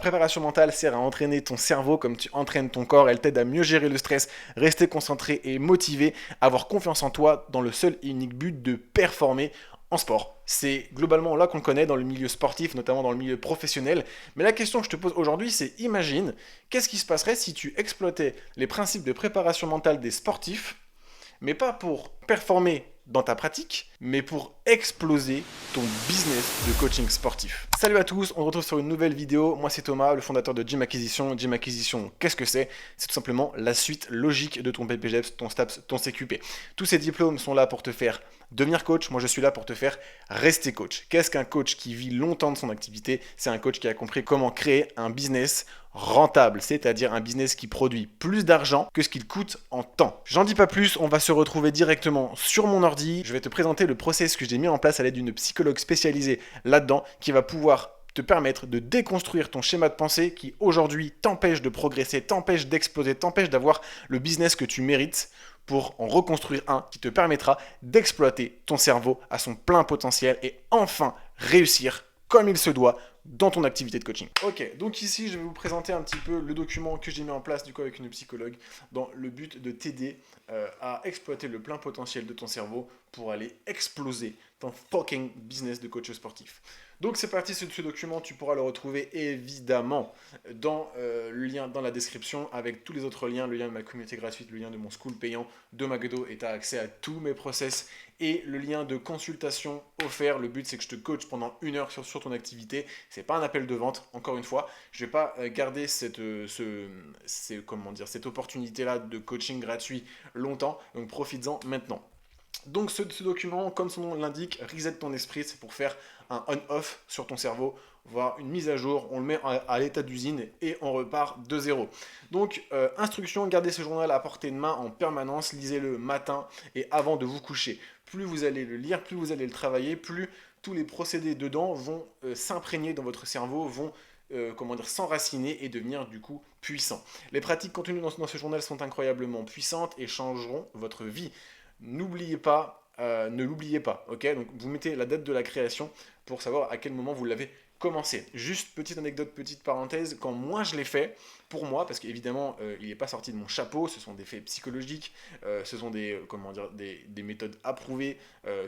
Préparation mentale sert à entraîner ton cerveau comme tu entraînes ton corps. Elle t'aide à mieux gérer le stress, rester concentré et motivé, avoir confiance en toi dans le seul et unique but de performer en sport. C'est globalement là qu'on le connaît dans le milieu sportif, notamment dans le milieu professionnel. Mais la question que je te pose aujourd'hui, c'est imagine, qu'est-ce qui se passerait si tu exploitais les principes de préparation mentale des sportifs mais pas pour performer dans ta pratique, mais pour exploser ton business de coaching sportif. Salut à tous, on se retrouve sur une nouvelle vidéo. Moi c'est Thomas, le fondateur de Gym Acquisition. Gym Acquisition, qu'est-ce que c'est? C'est tout simplement la suite logique de ton BPGEPS, ton STAPS, ton CQP. Tous ces diplômes sont là pour te faire devenir coach. Moi je suis là pour te faire rester coach. Qu'est-ce qu'un coach qui vit longtemps de son activité? C'est un coach qui a compris comment créer un business rentable, c'est-à-dire un business qui produit plus d'argent que ce qu'il coûte en temps. J'en dis pas plus, on va se retrouver directement sur mon ordi. Je vais te présenter le process que j'ai mis en place à l'aide d'une psychologue spécialisée là-dedans qui va pouvoir te permettre de déconstruire ton schéma de pensée qui aujourd'hui t'empêche de progresser, t'empêche d'exploser, t'empêche d'avoir le business que tu mérites pour en reconstruire un qui te permettra d'exploiter ton cerveau à son plein potentiel et enfin réussir comme il se doit dans ton activité de coaching. Ok, donc ici je vais vous présenter un petit peu le document que j'ai mis en place du coup avec une psychologue dans le but de t'aider à exploiter le plein potentiel de ton cerveau pour aller exploser ton fucking business de coach sportif. Donc c'est parti, ce document, tu pourras le retrouver évidemment dans le lien dans la description avec tous les autres liens, le lien de ma communauté gratuite, le lien de mon school payant, de Magdo et tu as accès à tous mes process et le lien de consultation offert. Le but c'est que je te coach pendant 1 heure sur ton activité. C'est pas un appel de vente, encore une fois. Je vais pas garder cette opportunité-là de coaching gratuit longtemps, donc profites-en maintenant. Donc ce document, comme son nom l'indique, reset ton esprit, c'est pour faire un on-off sur ton cerveau, voire une mise à jour, on le met à l'état d'usine et on repart de zéro. Donc instruction, gardez ce journal à portée de main en permanence, lisez-le matin et avant de vous coucher. Plus vous allez le lire, plus vous allez le travailler, plus tous les procédés dedans vont s'imprégner dans votre cerveau, vont s'enraciner et devenir du coup puissants. Les pratiques contenues dans ce journal sont incroyablement puissantes et changeront votre vie. N'oubliez pas, ne l'oubliez pas, ok? Donc vous mettez la date de la création pour savoir à quel moment vous l'avez commencé. Juste petite anecdote, petite parenthèse, quand moi je l'ai fait, pour moi, parce qu'évidemment il n'est pas sorti de mon chapeau, ce sont des faits psychologiques, ce sont des méthodes approuvées,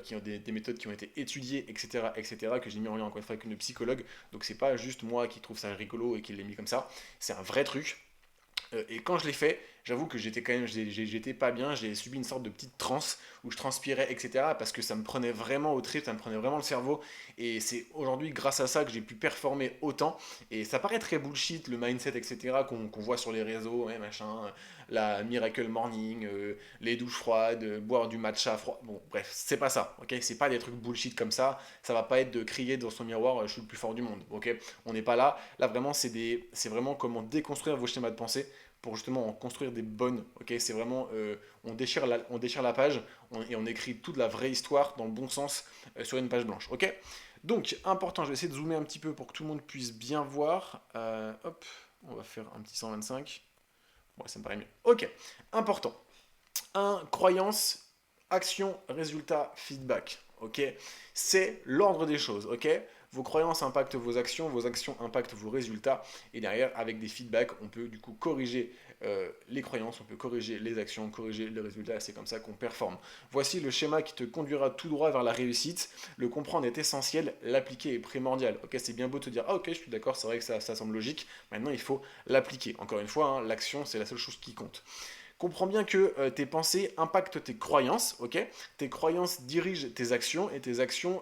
qui ont des méthodes qui ont été étudiées, etc., que j'ai mis en lien encore une fois avec une psychologue. Donc c'est pas juste moi qui trouve ça rigolo et qui l'ai mis comme ça, c'est un vrai truc. Et quand je l'ai fait, j'avoue que j'étais pas bien, j'ai subi une sorte de petite transe où je transpirais, etc. Parce que ça me prenait vraiment au trip, ça me prenait vraiment le cerveau. Et c'est aujourd'hui grâce à ça que j'ai pu performer autant. Et ça paraît très bullshit, le mindset, etc. qu'on voit sur les réseaux, ouais, machin, la Miracle Morning, les douches froides, boire du matcha froid. Bon, bref, c'est pas ça, ok? C'est pas des trucs bullshit comme ça. Ça va pas être de crier dans son miroir, je suis le plus fort du monde, ok? On n'est pas là. Là, vraiment, c'est vraiment comment déconstruire vos schémas de pensée pour justement en construire des bonnes. Ok, c'est vraiment, on déchire la page et on écrit toute la vraie histoire dans le bon sens sur une page blanche. Ok, donc important, je vais essayer de zoomer un petit peu pour que tout le monde puisse bien voir. Hop, on va faire un petit 125. Ouais, ça me paraît mieux. Ok, important. Un, croyance, action, résultat, feedback. Ok, c'est l'ordre des choses. Ok, vos croyances impactent vos actions impactent vos résultats, et derrière, avec des feedbacks, on peut du coup corriger les croyances, on peut corriger les actions, corriger les résultats, c'est comme ça qu'on performe. Voici le schéma qui te conduira tout droit vers la réussite. Le comprendre est essentiel, l'appliquer est primordial. Ok, c'est bien beau de te dire, ah ok, je suis d'accord, c'est vrai que ça semble logique, maintenant il faut l'appliquer. Encore une fois, hein, l'action, c'est la seule chose qui compte. Comprends bien que tes pensées impactent tes croyances, ok? Tes croyances dirigent tes actions et tes actions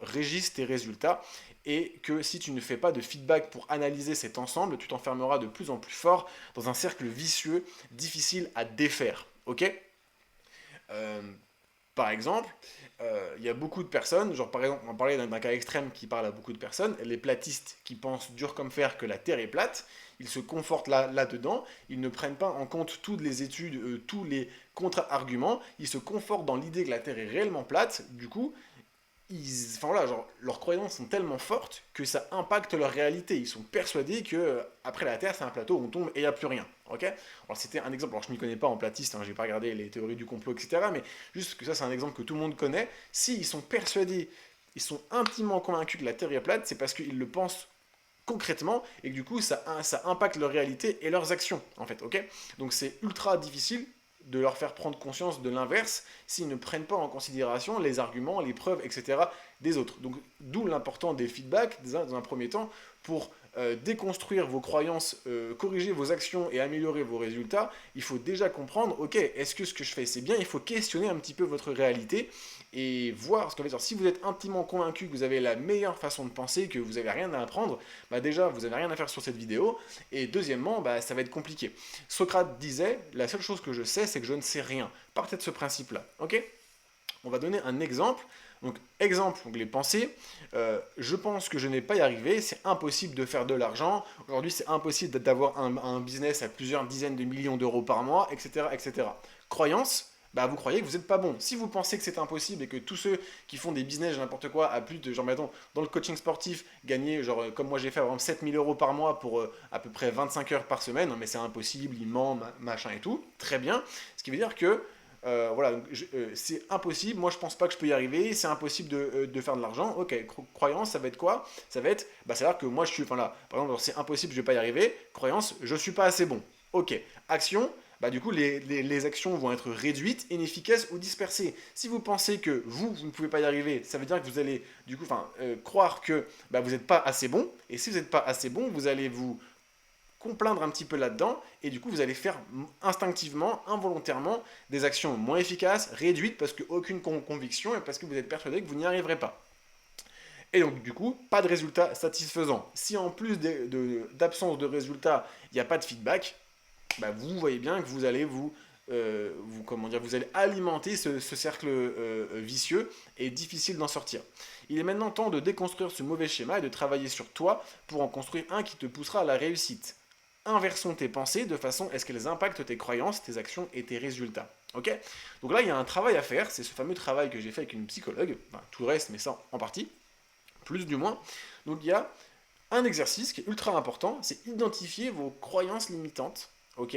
régissent tes résultats. Et que si tu ne fais pas de feedback pour analyser cet ensemble, tu t'enfermeras de plus en plus fort dans un cercle vicieux difficile à défaire, ok? Euh, Par exemple, il y a beaucoup de personnes, genre par exemple, on va parler d'un cas extrême qui parle à beaucoup de personnes, les platistes qui pensent dur comme fer que la Terre est plate, ils se confortent là-dedans, ils ne prennent pas en compte toutes les études, tous les contre-arguments, ils se confortent dans l'idée que la Terre est réellement plate, du coup, enfin voilà, genre, leurs croyances sont tellement fortes que ça impacte leur réalité. Ils sont persuadés que après la Terre, c'est un plateau où on tombe et il n'y a plus rien. Ok? Alors c'était un exemple, alors je ne m'y connais pas en platiste, hein, j'ai pas regardé les théories du complot, etc. Mais juste que ça, c'est un exemple que tout le monde connaît. S'ils sont persuadés, ils sont intimement convaincus que la Terre est plate, c'est parce qu'ils le pensent concrètement et que du coup ça impacte leur réalité et leurs actions en fait, ok? Donc c'est ultra difficile de leur faire prendre conscience de l'inverse s'ils ne prennent pas en considération les arguments, les preuves, etc. des autres. Donc d'où l'important des feedbacks dans un premier temps pour déconstruire vos croyances, corriger vos actions et améliorer vos résultats. Il faut déjà comprendre, ok, est-ce que ce que je fais c'est bien? Il faut questionner un petit peu votre réalité et voir ce qu'on veut dire. Si vous êtes intimement convaincu que vous avez la meilleure façon de penser, que vous n'avez rien à apprendre, bah déjà vous n'avez rien à faire sur cette vidéo. Et deuxièmement, bah, ça va être compliqué. Socrate disait, la seule chose que je sais, c'est que je ne sais rien. Partez de ce principe-là, ok? On va donner un exemple. Donc, exemple, donc les pensées. Je pense que je n'ai pas y arrivé, c'est impossible de faire de l'argent. Aujourd'hui, c'est impossible d'avoir un business à plusieurs dizaines de millions d'euros par mois, etc., etc. Croyance, bah, vous croyez que vous n'êtes pas bon. Si vous pensez que c'est impossible et que tous ceux qui font des business, n'importe quoi, à plus de, genre, mettons, dans le coaching sportif, gagner, genre, comme moi j'ai fait, par exemple, 7 000 euros par mois pour à peu près 25 heures par semaine, non, mais c'est impossible, il ment, machin et tout, très bien. Ce qui veut dire que voilà, c'est impossible, moi je pense pas que je peux y arriver, c'est impossible de faire de l'argent. Ok, croyance, ça va être quoi? Ça va être, bah, c'est-à-dire que moi je suis, enfin là, par exemple, c'est impossible, je vais pas y arriver. Croyance, je suis pas assez bon. Ok, action, bah du coup les actions vont être réduites, inefficaces ou dispersées. Si vous pensez que vous ne pouvez pas y arriver, ça veut dire que vous allez du coup, croire que bah, vous n'êtes pas assez bon. Et si vous n'êtes pas assez bon, vous allez vous complaindre un petit peu là-dedans, et du coup vous allez faire instinctivement, involontairement, des actions moins efficaces, réduites, parce qu'aucune conviction, et parce que vous êtes persuadé que vous n'y arriverez pas. Et donc du coup, pas de résultat satisfaisant. Si en plus d'absence de résultats, il n'y a pas de feedback, bah, vous voyez bien que vous allez vous allez alimenter ce cercle vicieux et difficile d'en sortir. Il est maintenant temps de déconstruire ce mauvais schéma et de travailler sur toi pour en construire un qui te poussera à la réussite. Inversons tes pensées de façon à ce qu'elles impactent tes croyances, tes actions et tes résultats. Ok? Donc là, il y a un travail à faire, c'est ce fameux travail que j'ai fait avec une psychologue, enfin, tout le reste, mais ça en partie, plus du moins. Donc il y a un exercice qui est ultra important, c'est identifier vos croyances limitantes, ok?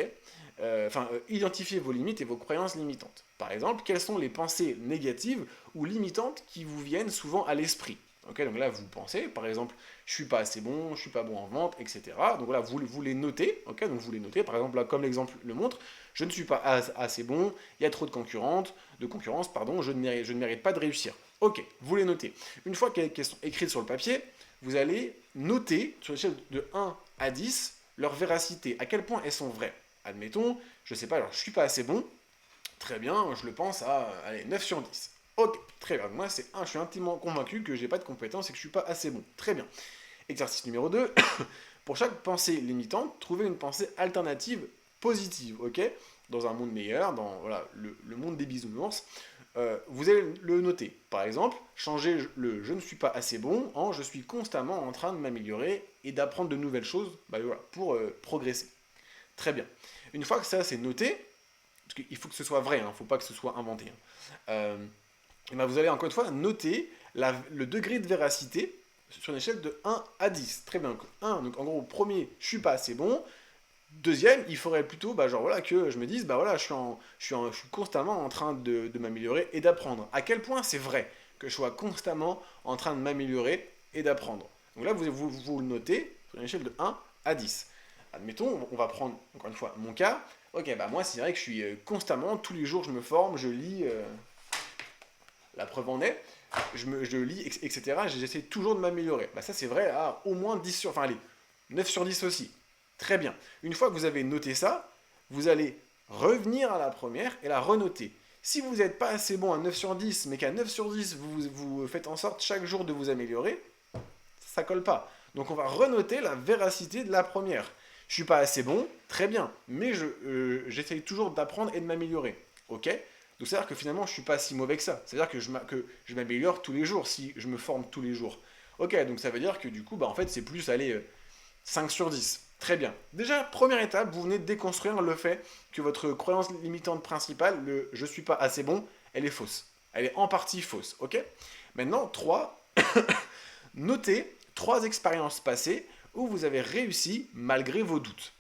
Identifier vos limites et vos croyances limitantes. Par exemple, quelles sont les pensées négatives ou limitantes qui vous viennent souvent à l'esprit? Ok, donc là, vous pensez, par exemple, je suis pas assez bon, je suis pas bon en vente, etc. Donc là, vous les notez, ok, donc vous les notez, par exemple, là, comme l'exemple le montre, je ne suis pas assez bon, il y a trop de concurrence, pardon, je ne mérite pas de réussir. Ok, vous les notez. Une fois qu'elles sont écrites sur le papier, vous allez noter, sur l'échelle de 1 à 10, leur véracité, à quel point elles sont vraies. Admettons, je sais pas, alors je suis pas assez bon, très bien, je le pense à allez, 9 sur 10. Ok, très bien, moi je suis intimement convaincu que j'ai pas de compétences et que je suis pas assez bon. Très bien. Exercice numéro 2, pour chaque pensée limitante, trouvez une pensée alternative positive, ok? Dans un monde meilleur, dans voilà, le monde des bisounours, vous allez le noter. Par exemple, changez le je ne suis pas assez bon en je suis constamment en train de m'améliorer et d'apprendre de nouvelles choses bah, voilà, pour progresser. Très bien. Une fois que ça c'est noté, parce qu'il faut que ce soit vrai, il ne faut pas que ce soit inventé. Et ben vous allez encore une fois noter le degré de véracité sur une échelle de 1 à 10. Très bien. 1, donc en gros, premier, je suis pas assez bon. Deuxième, il faudrait plutôt genre, voilà, que je me dise, bah voilà, je suis constamment en train de m'améliorer et d'apprendre. À quel point c'est vrai que je sois constamment en train de m'améliorer et d'apprendre. Donc là, vous le notez sur une échelle de 1 à 10. Admettons, on va prendre encore une fois mon cas. Ok, bah moi c'est vrai que je suis constamment, tous les jours je me forme, je lis, la preuve en est, je lis, etc. J'essaie toujours de m'améliorer. Bah ça c'est vrai à au moins 10 sur, enfin allez, 9 sur 10 aussi. Très bien. Une fois que vous avez noté ça, vous allez revenir à la première et la renoter. Si vous n'êtes pas assez bon à 9 sur 10, mais qu'à 9 sur 10, vous faites en sorte chaque jour de vous améliorer, ça colle pas. Donc on va renoter la véracité de la première. Je suis pas assez bon, très bien, mais j'essaye toujours d'apprendre et de m'améliorer. Ok? Donc c'est-à-dire que finalement je suis pas si mauvais que ça. C'est-à-dire que je m'améliore tous les jours si je me forme tous les jours. Ok, donc ça veut dire que du coup, bah en fait c'est plus aller 5 sur 10. Très bien. Déjà, première étape, vous venez de déconstruire le fait que votre croyance limitante principale, le je suis pas assez bon, elle est fausse. Elle est en partie fausse. Ok? Maintenant, 3, notez 3 expériences passées où vous avez réussi malgré vos doutes.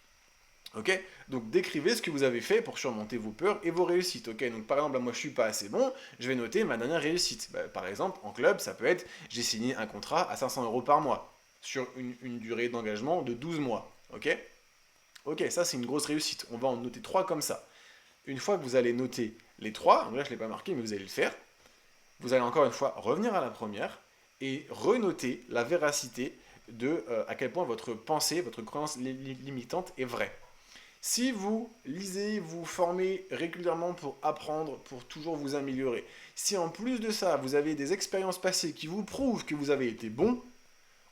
Ok? Donc décrivez ce que vous avez fait pour surmonter vos peurs et vos réussites. Ok? Donc par exemple, moi je suis pas assez bon, je vais noter ma dernière réussite. Bah, par exemple, en club, ça peut être j'ai signé un contrat à 500 euros par mois. sur une durée d'engagement de 12 mois. Ok? Ok, ça c'est une grosse réussite. On va en noter 3 comme ça. Une fois que vous allez noter les 3, donc là je ne l'ai pas marqué, mais vous allez le faire, vous allez encore une fois revenir à la première et renoter la véracité de à quel point votre pensée, votre croyance limitante est vraie. Si vous lisez, vous formez régulièrement pour apprendre, pour toujours vous améliorer, si en plus de ça, vous avez des expériences passées qui vous prouvent que vous avez été bon,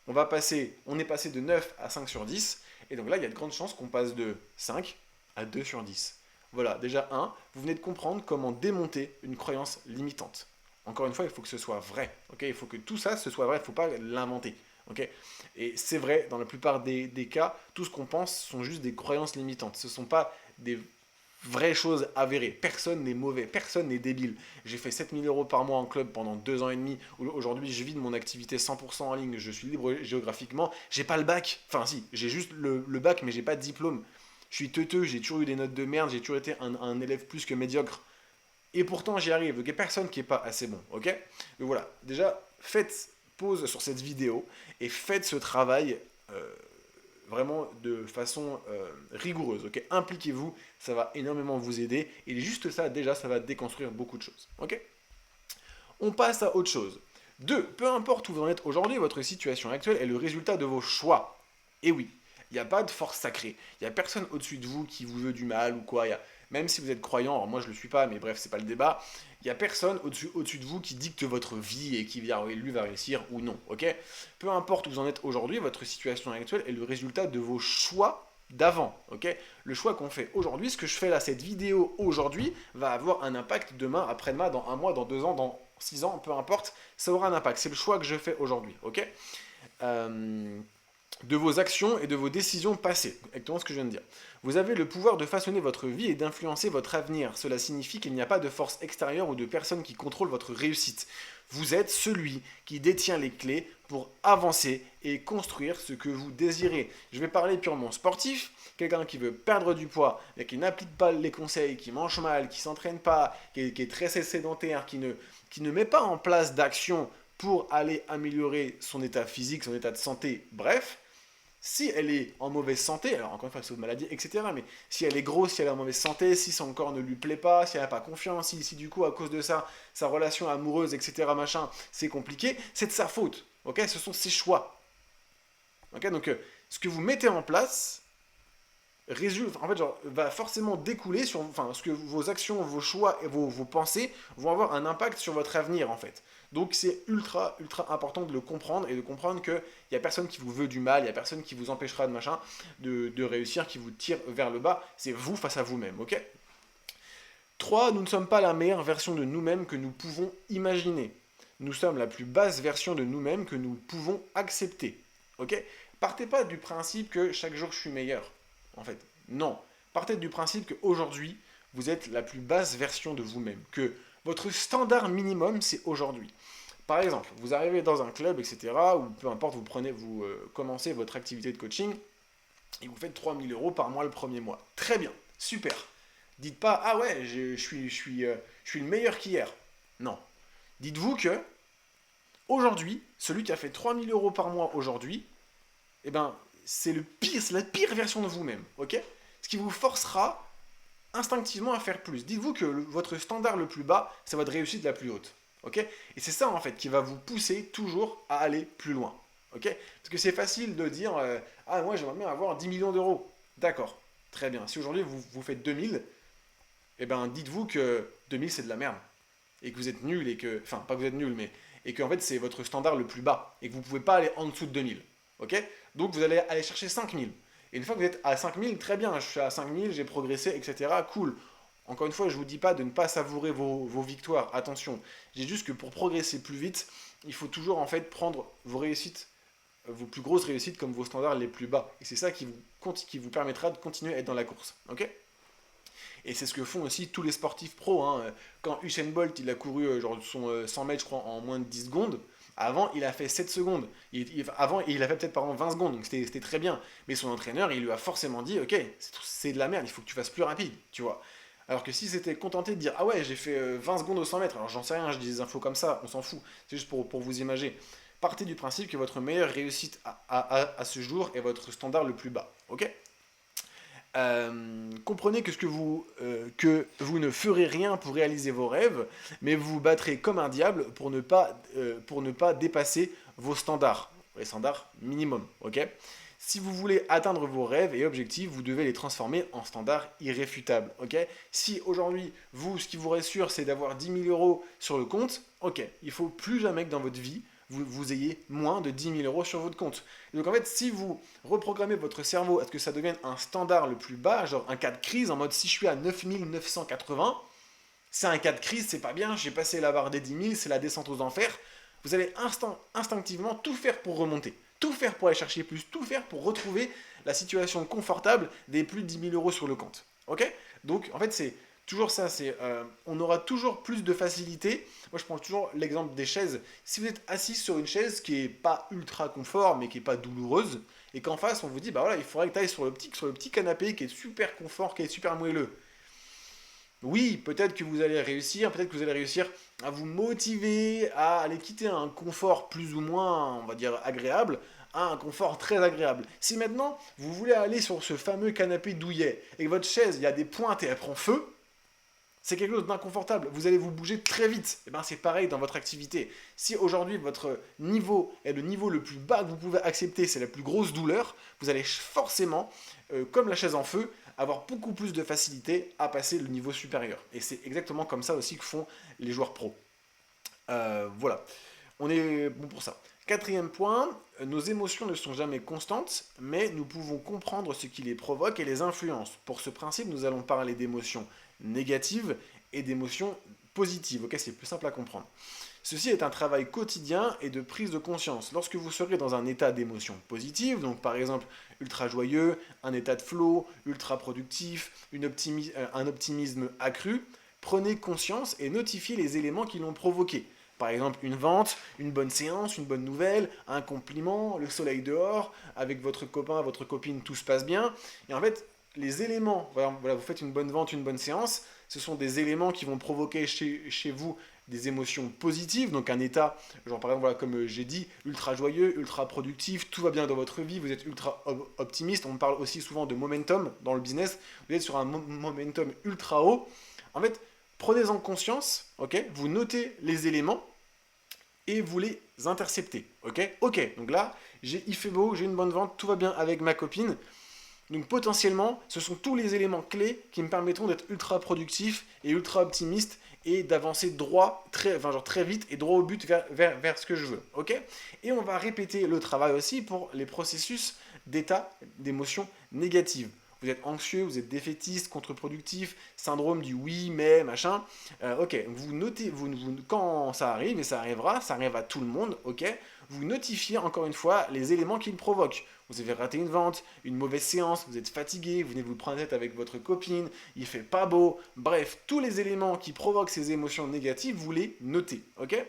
on est passé de 9 à 5 sur 10, et donc là, il y a de grandes chances qu'on passe de 5 à 2 sur 10. Voilà, déjà vous venez de comprendre comment démonter une croyance limitante. Encore une fois, il faut que ce soit vrai, ok? Il faut que tout ça, ce soit vrai, il ne faut pas l'inventer. Okay, et c'est vrai, dans la plupart des cas, tout ce qu'on pense sont juste des croyances limitantes. Ce ne sont pas des vraies choses avérées. Personne n'est mauvais, personne n'est débile. J'ai fait 7 000 euros par mois en club pendant 2 ans et demi. Aujourd'hui, je vis de mon activité 100% en ligne. Je suis libre géographiquement. J'ai pas le bac. Enfin, si, j'ai juste le bac, mais j'ai pas de diplôme. Je suis teuteux, j'ai toujours eu des notes de merde. J'ai toujours été un élève plus que médiocre. Et pourtant, j'y arrive. Il n'y a personne qui n'est pas assez bon. Ok? Donc voilà, déjà, faites pause sur cette vidéo et faites ce travail vraiment de façon rigoureuse. Okay, impliquez-vous, ça va énormément vous aider. Et juste ça, déjà, ça va déconstruire beaucoup de choses. Okay, on passe à autre chose. 2. Peu importe où vous en êtes aujourd'hui, votre situation actuelle est le résultat de vos choix. Et oui, il n'y a pas de force sacrée. Il n'y a personne au-dessus de vous qui vous veut du mal ou quoi. Même si vous êtes croyant, alors moi je ne le suis pas, mais bref, c'est pas le débat. Il n'y a personne au-dessus de vous qui dicte votre vie et qui lui va réussir ou non. Ok? Peu importe où vous en êtes aujourd'hui, votre situation actuelle est le résultat de vos choix d'avant. Ok? Le choix qu'on fait aujourd'hui, ce que je fais là, cette vidéo aujourd'hui, va avoir un impact demain, après-demain, dans 1 mois, dans 2 ans, dans 6 ans, peu importe, ça aura un impact. C'est le choix que je fais aujourd'hui. Ok? De vos actions et de vos décisions passées. Exactement ce que je viens de dire. Vous avez le pouvoir de façonner votre vie et d'influencer votre avenir. Cela signifie qu'il n'y a pas de force extérieure ou de personne qui contrôle votre réussite. Vous êtes celui qui détient les clés pour avancer et construire ce que vous désirez. Je vais parler purement sportif. Quelqu'un qui veut perdre du poids, mais qui n'applique pas les conseils, qui mange mal, qui ne s'entraîne pas, qui est très sédentaire, qui ne met pas en place d'action pour aller améliorer son état physique, son état de santé, bref, si elle est en mauvaise santé, alors encore une fois, c'est une maladie, etc., mais si elle est grosse, si elle est en mauvaise santé, si son corps ne lui plaît pas, si elle n'a pas confiance, si du coup, à cause de ça, sa relation amoureuse, etc., machin, c'est compliqué, c'est de sa faute, ok? Ce sont ses choix. Ok? Donc, ce que vous mettez en place, en fait, va forcément découler sur, ce que vos actions, vos choix et vos pensées vont avoir un impact sur votre avenir, en fait. Donc c'est ultra, ultra important de le comprendre et de comprendre qu'il n'y a personne qui vous veut du mal, il n'y a personne qui vous empêchera de réussir, qui vous tire vers le bas. C'est vous face à vous-même, ok? 3. Nous ne sommes pas la meilleure version de nous-mêmes que nous pouvons imaginer. Nous sommes la plus basse version de nous-mêmes que nous pouvons accepter. Ok? Partez pas du principe que chaque jour je suis meilleur. En fait, non. Partez du principe qu'aujourd'hui, vous êtes la plus basse version de vous-même. Que votre standard minimum, c'est aujourd'hui. Par exemple, vous arrivez dans un club, etc., ou peu importe, vous commencez votre activité de coaching et vous faites 3 000 euros par mois le premier mois. Très bien, super. Dites pas, ah ouais, je suis le meilleur qu'hier. Non. Dites-vous que, aujourd'hui, celui qui a fait 3 000 euros par mois aujourd'hui, eh ben, c'est la pire version de vous-même, ok? Ce qui vous forcera instinctivement à faire plus. Dites-vous que votre standard le plus bas, c'est votre réussite la plus haute. Okay, et c'est ça en fait qui va vous pousser toujours à aller plus loin. Okay, parce que c'est facile de dire ah moi j'aimerais bien avoir 10 millions d'euros. D'accord, très bien. Si aujourd'hui vous faites 2000, eh ben dites-vous que 2000 c'est de la merde. Et que vous êtes nul et que. Enfin, pas que vous êtes nul, mais. Et qu'en fait c'est votre standard le plus bas. Et que vous ne pouvez pas aller en dessous de 2000. Ok? Donc vous allez aller chercher 5000. Et une fois que vous êtes à 5000, très bien, je suis à 5000, j'ai progressé, etc. Cool. Encore une fois, je ne vous dis pas de ne pas savourer vos victoires, attention. J'ai juste que pour progresser plus vite, il faut toujours en fait prendre vos réussites, vos plus grosses réussites comme vos standards les plus bas. Et c'est ça qui vous permettra de continuer à être dans la course. Ok? Et c'est ce que font aussi tous les sportifs pros. Hein. Quand Usain Bolt il a couru son 100 mètres, je crois, en moins de 10 secondes, avant, il a fait 7 secondes. Avant, il a fait peut-être par exemple 20 secondes, donc c'était très bien. Mais son entraîneur, il lui a forcément dit, ok, c'est de la merde, il faut que tu fasses plus rapide, tu vois. Alors que si c'était contenté de dire, ah ouais, j'ai fait 20 secondes au 100 mètres, alors j'en sais rien, je dis des infos comme ça, on s'en fout, c'est juste pour vous imaginer. partez du principe que votre meilleure réussite à ce jour est votre standard le plus bas. Ok? Comprenez que vous ne ferez rien pour réaliser vos rêves, mais vous vous battrez comme un diable pour ne pas dépasser vos standards, les standards minimum. Ok? Si vous voulez atteindre vos rêves et objectifs, vous devez les transformer en standards irréfutables. Ok? Si aujourd'hui, ce qui vous rassure, c'est d'avoir 10 000 € sur le compte, ok, il faut plus jamais que dans votre vie, vous ayez moins de 10 000 € sur votre compte. Et donc en fait, si vous reprogrammez votre cerveau à ce que ça devienne un standard le plus bas, genre un cas de crise, en mode si je suis à 9 980, c'est un cas de crise, c'est pas bien, j'ai passé la barre des 10 000, c'est la descente aux enfers, vous allez instinctivement tout faire pour remonter. Tout faire pour aller chercher plus, tout faire pour retrouver la situation confortable des plus de 10 000 € sur le compte. Ok? Donc en fait, c'est toujours ça, on aura toujours plus de facilité. Moi, je prends toujours l'exemple des chaises. Si vous êtes assis sur une chaise qui n'est pas ultra confort, mais qui n'est pas douloureuse, et qu'en face, on vous dit, bah voilà, il faudrait que tu ailles sur le petit canapé qui est super confort, qui est super moelleux. Oui, peut-être que vous allez réussir, peut-être que vous allez réussir à vous motiver à aller quitter un confort plus ou moins, on va dire, agréable, à un confort très agréable. Si maintenant, vous voulez aller sur ce fameux canapé douillet et que votre chaise, il y a des pointes et elle prend feu, c'est quelque chose d'inconfortable. Vous allez vous bouger très vite. Et bien c'est pareil dans votre activité. Si aujourd'hui votre niveau est le niveau le plus bas que vous pouvez accepter, c'est la plus grosse douleur, vous allez forcément, comme la chaise en feu, avoir beaucoup plus de facilité à passer le niveau supérieur. Et c'est exactement comme ça aussi que font les joueurs pros. Voilà, on est bon pour ça. Quatrième point, nos émotions ne sont jamais constantes, mais nous pouvons comprendre ce qui les provoque et les influence. Pour ce principe, nous allons parler d'émotions négatives et d'émotions positives. Ok, c'est plus simple à comprendre. Ceci est un travail quotidien et de prise de conscience. Lorsque vous serez dans un état d'émotion positive, donc par exemple ultra joyeux, un état de flow, ultra productif, un optimisme accru, prenez conscience et notifiez les éléments qui l'ont provoqué. Par exemple, une vente, une bonne séance, une bonne nouvelle, un compliment, le soleil dehors, avec votre copain, votre copine, tout se passe bien. Et en fait, les éléments, voilà, vous faites une bonne vente, une bonne séance, ce sont des éléments qui vont provoquer chez vous des émotions positives, donc un état, genre par exemple, voilà, comme j'ai dit, ultra joyeux, ultra productif, tout va bien dans votre vie, vous êtes ultra optimiste, on parle aussi souvent de momentum dans le business, vous êtes sur un momentum ultra haut. En fait, prenez-en conscience, ok, vous notez les éléments et vous les interceptez, ok. Ok, donc là, il fait beau, j'ai une bonne vente, tout va bien avec ma copine. Donc potentiellement, ce sont tous les éléments clés qui me permettront d'être ultra productif et ultra optimiste et d'avancer très vite et droit au but vers ce que je veux. Ok? Et on va répéter le travail aussi pour les processus d'état d'émotion négative. Vous êtes anxieux, vous êtes défaitiste, contre-productif, syndrome du oui, mais, machin. Ok, vous notez, quand ça arrive, et ça arrivera, ça arrive à tout le monde, ok, vous notifiez encore une fois les éléments qui le provoquent. Vous avez raté une vente, une mauvaise séance, vous êtes fatigué, vous venez vous prendre la tête avec votre copine, il fait pas beau, bref, tous les éléments qui provoquent ces émotions négatives, vous les notez, ok?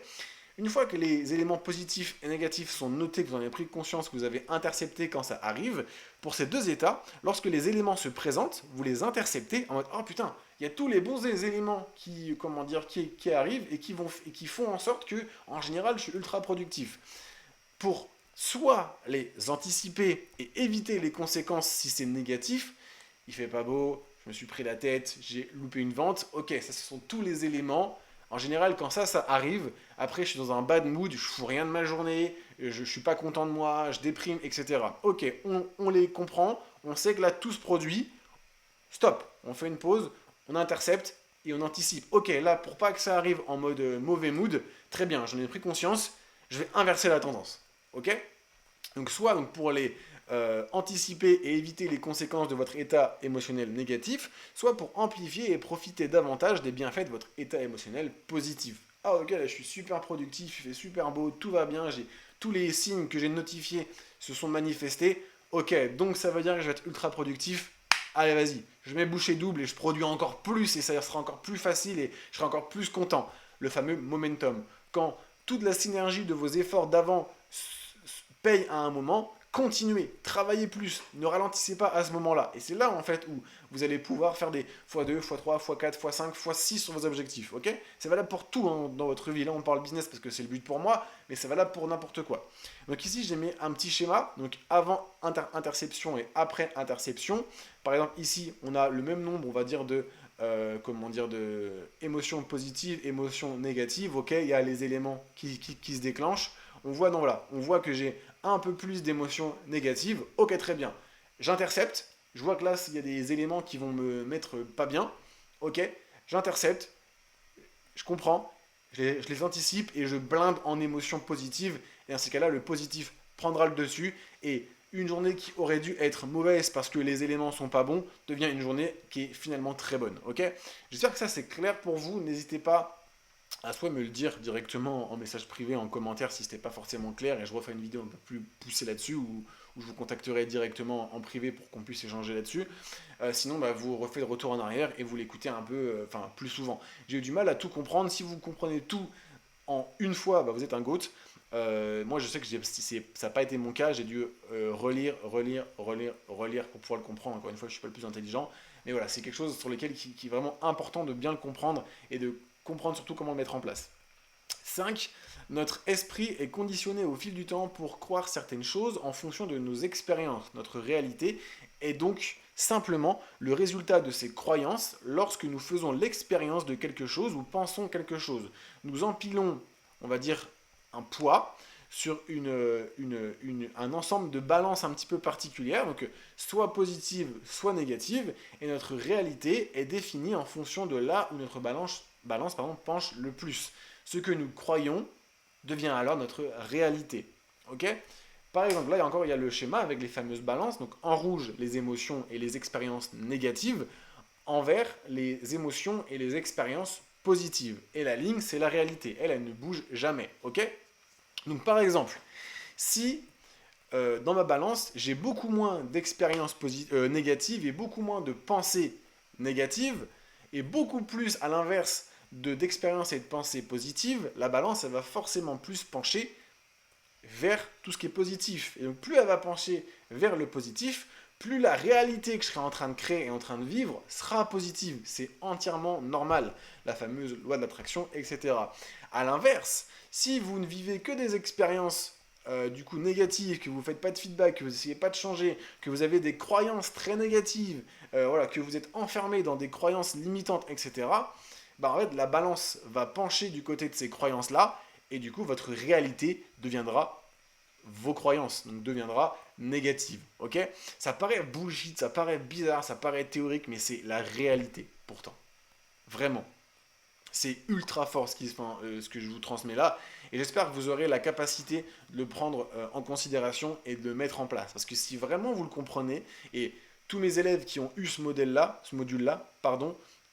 Une fois que les éléments positifs et négatifs sont notés, que vous en avez pris conscience, que vous avez intercepté quand ça arrive, pour ces deux états, lorsque les éléments se présentent, vous les interceptez en mode oh putain, il y a tous les bons éléments qui arrivent et qui font en sorte que, en général, je suis ultra productif. Pour soit les anticiper et éviter les conséquences si c'est négatif, il fait pas beau, je me suis pris la tête, j'ai loupé une vente, ok, ça ce sont tous les éléments. En général, quand ça arrive, après je suis dans un bad mood, je fous rien de ma journée, je suis pas content de moi, je déprime, etc. Ok, on les comprend, on sait que là tout se produit, stop, on fait une pause, on intercepte et on anticipe. Ok, là pour pas que ça arrive en mode mauvais mood, très bien, j'en ai pris conscience, je vais inverser la tendance. Ok? Donc soit pour les anticiper et éviter les conséquences de votre état émotionnel négatif, soit pour amplifier et profiter davantage des bienfaits de votre état émotionnel positif. Ah ok, là je suis super productif, il fait super beau, tout va bien, tous les signes que j'ai notifiés se sont manifestés. Ok, donc ça veut dire que je vais être ultra productif. Allez vas-y, je mets bouchée double et je produis encore plus et ça sera encore plus facile et je serai encore plus content. Le fameux momentum. Quand toute la synergie de vos efforts d'avant paye à un moment, continuez, travaillez plus, ne ralentissez pas à ce moment-là. Et c'est là en fait où vous allez pouvoir faire des x2, x3, x4, x5, x6 sur vos objectifs, ok? C'est valable pour tout hein, dans votre vie. Là on parle business parce que c'est le but pour moi, mais c'est valable pour n'importe quoi. Donc ici j'ai mis un petit schéma, donc avant interception et après interception. Par exemple ici on a le même nombre, on va dire de de émotions positives, émotions négatives, ok, il y a les éléments qui se déclenchent. On voit, non, voilà, on voit que j'ai un peu plus d'émotions négatives, ok, très bien. J'intercepte, je vois que là, il y a des éléments qui vont me mettre pas bien, ok, j'intercepte, je comprends, je les anticipe et je blinde en émotions positives, et dans ces cas-là, le positif prendra le dessus, et une journée qui aurait dû être mauvaise parce que les éléments sont pas bons devient une journée qui est finalement très bonne. Ok? J'espère que ça c'est clair pour vous. N'hésitez pas à soit me le dire directement en message privé, en commentaire si c'était pas forcément clair et je refais une vidéo un peu plus poussée là-dessus ou je vous contacterai directement en privé pour qu'on puisse échanger là-dessus. Sinon, bah, vous refaites le retour en arrière et vous l'écoutez un peu, plus souvent. J'ai eu du mal à tout comprendre. Si vous comprenez tout en une fois, bah, vous êtes un GOAT. Moi, je sais que ça n'a pas été mon cas. J'ai dû relire pour pouvoir le comprendre. Encore une fois, je ne suis pas le plus intelligent. Mais voilà, c'est quelque chose sur lequel qui est vraiment important de bien le comprendre et de comprendre surtout comment le mettre en place. 5. Notre esprit est conditionné au fil du temps pour croire certaines choses en fonction de nos expériences. Notre réalité est donc simplement le résultat de ces croyances lorsque nous faisons l'expérience de quelque chose ou pensons quelque chose. Nous empilons, on va dire, un poids sur un ensemble de balances un petit peu particulières, donc soit positive, soit négative, et notre réalité est définie en fonction de là où notre balance penche le plus. Ce que nous croyons devient alors notre réalité. Ok? Par exemple, là il y a le schéma avec les fameuses balances, donc en rouge les émotions et les expériences négatives, en vert les émotions et les expériences positives. Et la ligne, c'est la réalité. Elle ne bouge jamais. Ok? Donc par exemple, si dans ma balance, j'ai beaucoup moins d'expériences négatives et beaucoup moins de pensées négatives, et beaucoup plus à l'inverse d'expériences et de pensées positives, la balance, elle va forcément plus pencher vers tout ce qui est positif. Et donc plus elle va pencher vers le positif, plus la réalité que je serai en train de créer et en train de vivre sera positive. C'est entièrement normal, la fameuse loi de l'attraction, etc. A l'inverse, si vous ne vivez que des expériences du coup négatives, que vous ne faites pas de feedback, que vous n'essayez pas de changer, que vous avez des croyances très négatives, voilà, que vous êtes enfermé dans des croyances limitantes, etc., bah en fait la balance va pencher du côté de ces croyances-là, et du coup votre réalité deviendra vos croyances, donc deviendra négative, ok? Ça paraît bullshit, ça paraît bizarre, ça paraît théorique, mais c'est la réalité, pourtant. Vraiment. C'est ultra fort ce que je vous transmets là, et j'espère que vous aurez la capacité de le prendre en considération et de le mettre en place. Parce que si vraiment vous le comprenez, et tous mes élèves qui ont eu ce module-là,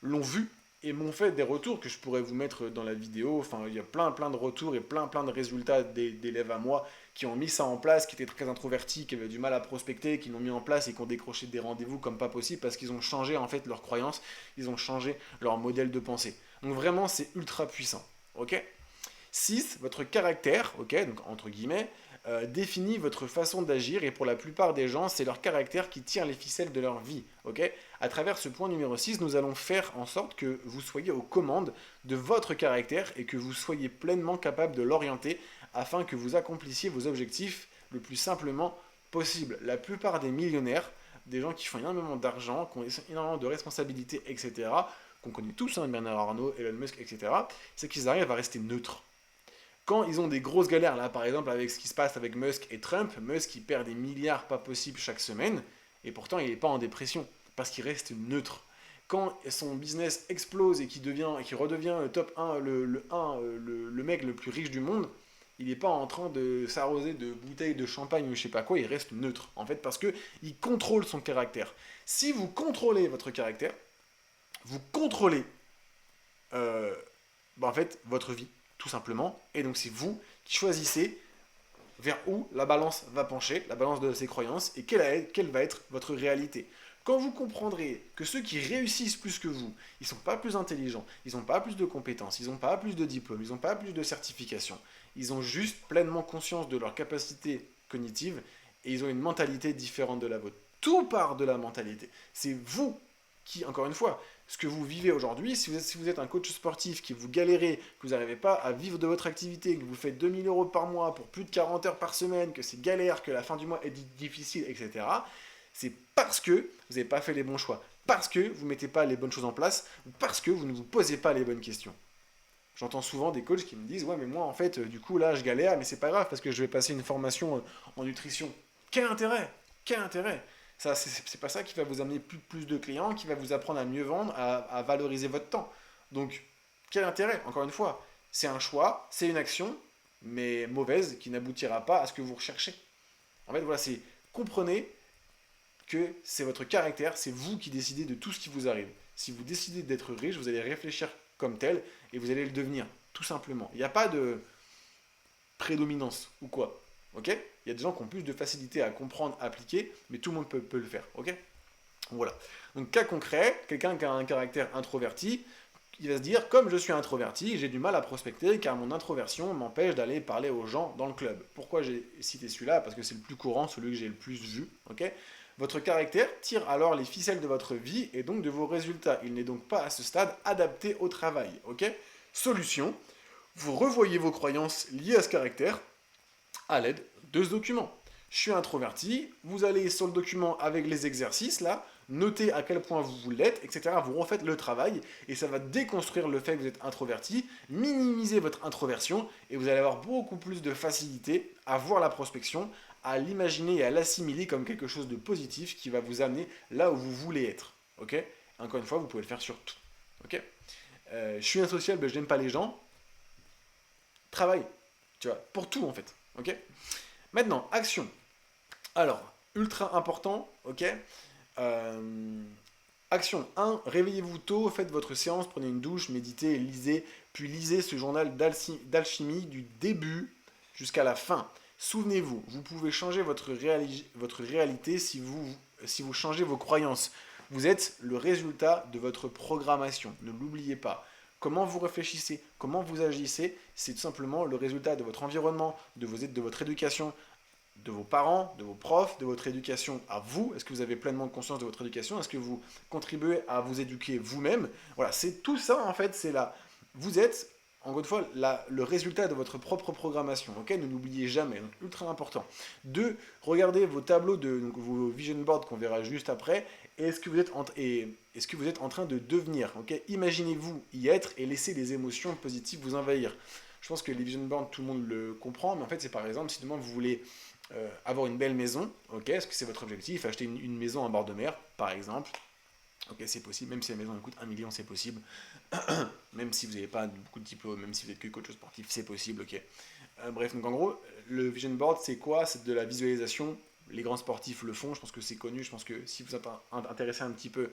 l'ont vu et m'ont fait des retours que je pourrais vous mettre dans la vidéo. Enfin, il y a plein de retours et plein de résultats d'élèves à moi qui ont mis ça en place, qui étaient très introvertis, qui avaient du mal à prospecter, qui l'ont mis en place et qui ont décroché des rendez-vous comme pas possible parce qu'ils ont changé en fait leurs croyances, ils ont changé leur modèle de pensée. Donc vraiment, c'est ultra puissant. Ok? 6. Votre caractère, ok, donc entre guillemets, définit votre façon d'agir et pour la plupart des gens, c'est leur caractère qui tire les ficelles de leur vie. Ok? À travers ce point numéro 6, nous allons faire en sorte que vous soyez aux commandes de votre caractère et que vous soyez pleinement capable de l'orienter afin que vous accomplissiez vos objectifs le plus simplement possible. La plupart des millionnaires, des gens qui font énormément d'argent, qui ont énormément de responsabilités, etc., qu'on connaît tous, hein, Bernard Arnault, Elon Musk, etc., c'est qu'ils arrivent à rester neutres. Quand ils ont des grosses galères, là par exemple avec ce qui se passe avec Musk et Trump, Musk il perd des milliards pas possibles chaque semaine, et pourtant il n'est pas en dépression, parce qu'il reste neutre. Quand son business explose et qu'il redevient le top 1, le mec le plus riche du monde, il n'est pas en train de s'arroser de bouteilles de champagne ou je sais pas quoi, il reste neutre, en fait, parce qu'il contrôle son caractère. Si vous contrôlez votre caractère, vous contrôlez en fait votre vie, tout simplement. Et donc c'est vous qui choisissez vers où la balance va pencher, la balance de ses croyances, et quelle va être votre réalité. Quand vous comprendrez que ceux qui réussissent plus que vous, ils ne sont pas plus intelligents, ils n'ont pas plus de compétences, ils n'ont pas plus de diplômes, ils n'ont pas plus de certifications, ils ont juste pleinement conscience de leur capacité cognitive et ils ont une mentalité différente de la vôtre. Tout part de la mentalité. C'est vous qui, encore une fois, ce que vous vivez aujourd'hui, si vous êtes un coach sportif, que vous galérez, que vous n'arrivez pas à vivre de votre activité, que vous faites 2000 euros par mois pour plus de 40 heures par semaine, que c'est galère, que la fin du mois est difficile, etc., c'est parce que vous n'avez pas fait les bons choix, parce que vous ne mettez pas les bonnes choses en place, ou parce que vous ne vous posez pas les bonnes questions. J'entends souvent des coachs qui me disent « Ouais, mais moi, en fait, du coup, là, je galère, mais c'est pas grave, parce que je vais passer une formation en nutrition. » Quel intérêt? Quel intérêt? Ça, c'est pas ça qui va vous amener plus de clients, qui va vous apprendre à mieux vendre, à valoriser votre temps. Donc, quel intérêt? Encore une fois, c'est un choix, c'est une action, mais mauvaise, qui n'aboutira pas à ce que vous recherchez. En fait, voilà, c'est comprenez que c'est votre caractère, c'est vous qui décidez de tout ce qui vous arrive. Si vous décidez d'être riche, vous allez réfléchir comme tel et vous allez le devenir, tout simplement. Il n'y a pas de prédominance ou quoi. Ok? Il y a des gens qui ont plus de facilité à comprendre, à appliquer, mais tout le monde peut le faire. Ok? Voilà. Donc, cas concret, quelqu'un qui a un caractère introverti, il va se dire, comme je suis introverti, j'ai du mal à prospecter car mon introversion m'empêche d'aller parler aux gens dans le club. Pourquoi j'ai cité celui-là? Parce que c'est le plus courant, celui que j'ai le plus vu. Ok? Votre caractère tire alors les ficelles de votre vie et donc de vos résultats. Il n'est donc pas à ce stade adapté au travail. Ok? Solution, vous revoyez vos croyances liées à ce caractère à l'aide de ce document. Je suis introverti, vous allez sur le document avec les exercices là, notez à quel point vous l'êtes, etc. Vous refaites le travail et ça va déconstruire le fait que vous êtes introverti, minimiser votre introversion et vous allez avoir beaucoup plus de facilité à voir la prospection, à l'imaginer et à l'assimiler comme quelque chose de positif qui va vous amener là où vous voulez être. Ok? Encore une fois, vous pouvez le faire sur tout. Ok? Je suis insociable, je n'aime pas les gens. Travail, tu vois, pour tout en fait. Ok? Maintenant, action. Alors, ultra important, ok? Action 1, réveillez-vous tôt, faites votre séance, prenez une douche, méditez, lisez, puis lisez ce journal d'alchimie du début jusqu'à la fin. Souvenez-vous, vous pouvez changer votre réalité si vous changez vos croyances. Vous êtes le résultat de votre programmation, ne l'oubliez pas. Comment vous réfléchissez, comment vous agissez, c'est tout simplement le résultat de votre environnement, de votre éducation, de vos parents, de vos profs, de votre éducation à vous. Est-ce que vous avez pleinement conscience de votre éducation? Est-ce que vous contribuez à vous éduquer vous-même? Voilà, c'est tout ça en fait, c'est là. Vous êtes, encore une fois, le résultat de votre propre programmation. Ok, ne l'oubliez jamais, donc ultra important. 2, regardez vos tableaux, donc vos vision boards qu'on verra juste après. Est-ce que vous êtes en train de devenir? Ok, imaginez-vous y être et laissez les émotions positives vous envahir. Je pense que les vision boards, tout le monde le comprend, mais en fait, c'est par exemple si demain vous voulez avoir une belle maison, ok, est-ce que c'est votre objectif? Acheter une maison en bord de mer, par exemple. Ok, c'est possible, même si la maison elle coûte 1 million, c'est possible. Même si vous n'avez pas beaucoup de diplômes, même si vous êtes que coach sportif, c'est possible, ok. Bref, donc en gros, le vision board, c'est quoi? C'est de la visualisation. Les grands sportifs le font, je pense que c'est connu, je pense que si vous êtes intéressé un petit peu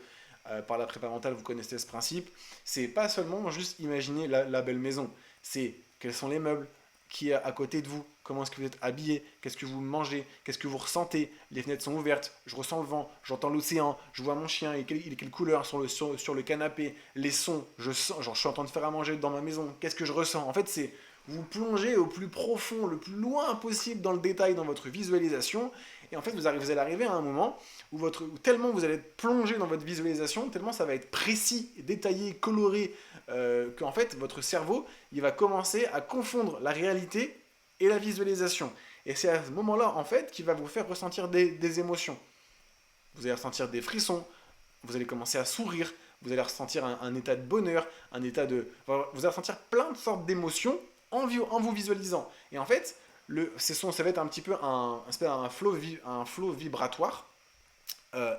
par la prépa mentale, vous connaissez ce principe. C'est pas seulement juste imaginer la belle maison, c'est quels sont les meubles, qui est à côté de vous, comment est-ce que vous êtes habillé, qu'est-ce que vous mangez, qu'est-ce que vous ressentez, les fenêtres sont ouvertes, je ressens le vent, j'entends l'océan, je vois mon chien, il est quelle couleur sur le canapé, les sons, je sens, genre je suis en train de faire à manger dans ma maison, qu'est-ce que je ressens? En fait, c'est vous plongez au plus profond, le plus loin possible dans le détail dans votre visualisation, et en fait vous allez arriver à un moment où tellement vous allez être plongé dans votre visualisation, tellement ça va être précis, détaillé, coloré, qu'en fait votre cerveau il va commencer à confondre la réalité et la visualisation. Et c'est à ce moment-là en fait qu'il va vous faire ressentir des émotions. Vous allez ressentir des frissons, vous allez commencer à sourire, vous allez ressentir un état de bonheur, vous allez ressentir plein de sortes d'émotions en vous visualisant. Et en fait, ça va être un petit peu un flow vibratoire.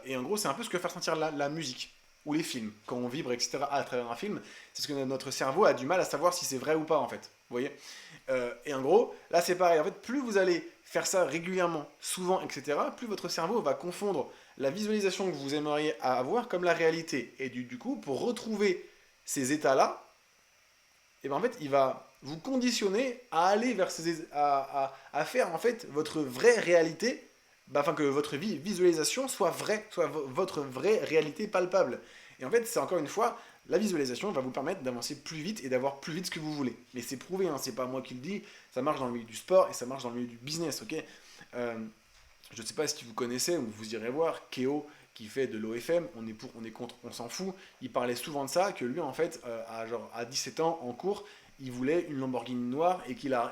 Et en gros, c'est un peu ce que fait ressentir la musique ou les films. Quand on vibre, etc., à travers un film, c'est ce que notre cerveau a du mal à savoir si c'est vrai ou pas, en fait. Vous voyez? Et en gros, là, c'est pareil. En fait, plus vous allez faire ça régulièrement, souvent, etc., plus votre cerveau va confondre la visualisation que vous aimeriez avoir comme la réalité. Et du coup, pour retrouver ces états-là, et ben en fait, il va vous conditionner à aller vers à faire en fait votre vraie réalité, afin que votre visualisation soit vraie, soit votre vraie réalité palpable. Et en fait, c'est encore une fois, la visualisation va vous permettre d'avancer plus vite et d'avoir plus vite ce que vous voulez. Mais c'est prouvé, hein, c'est pas moi qui le dis, ça marche dans le milieu du sport et ça marche dans le milieu du business, ok? Je ne sais pas si vous connaissez ou vous irez voir Keo qui fait de l'OFM, on est pour, on est contre, on s'en fout. Il parlait souvent de ça, que lui en fait, à 17 ans en cours, il voulait une Lamborghini noire qu'il a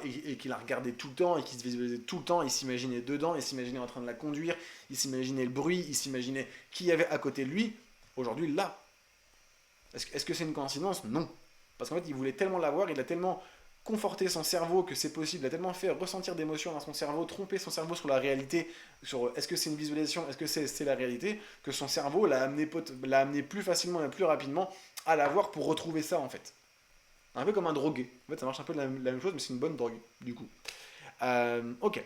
regardé tout le temps et qu'il se visualisait tout le temps, il s'imaginait dedans, il s'imaginait en train de la conduire, il s'imaginait le bruit, il s'imaginait qui y avait à côté de lui. Aujourd'hui, là, est-ce que c'est une coïncidence? Non. Parce qu'en fait, il voulait tellement l'avoir, il a tellement conforté son cerveau que c'est possible, il a tellement fait ressentir d'émotions dans son cerveau, tromper son cerveau sur la réalité, sur est-ce que c'est une visualisation, est-ce que c'est la réalité, que son cerveau l'a amené plus facilement et plus rapidement à l'avoir pour retrouver ça en fait. Un peu comme un drogué. En fait, ça marche un peu de la même chose, mais c'est une bonne drogue, du coup. Ok.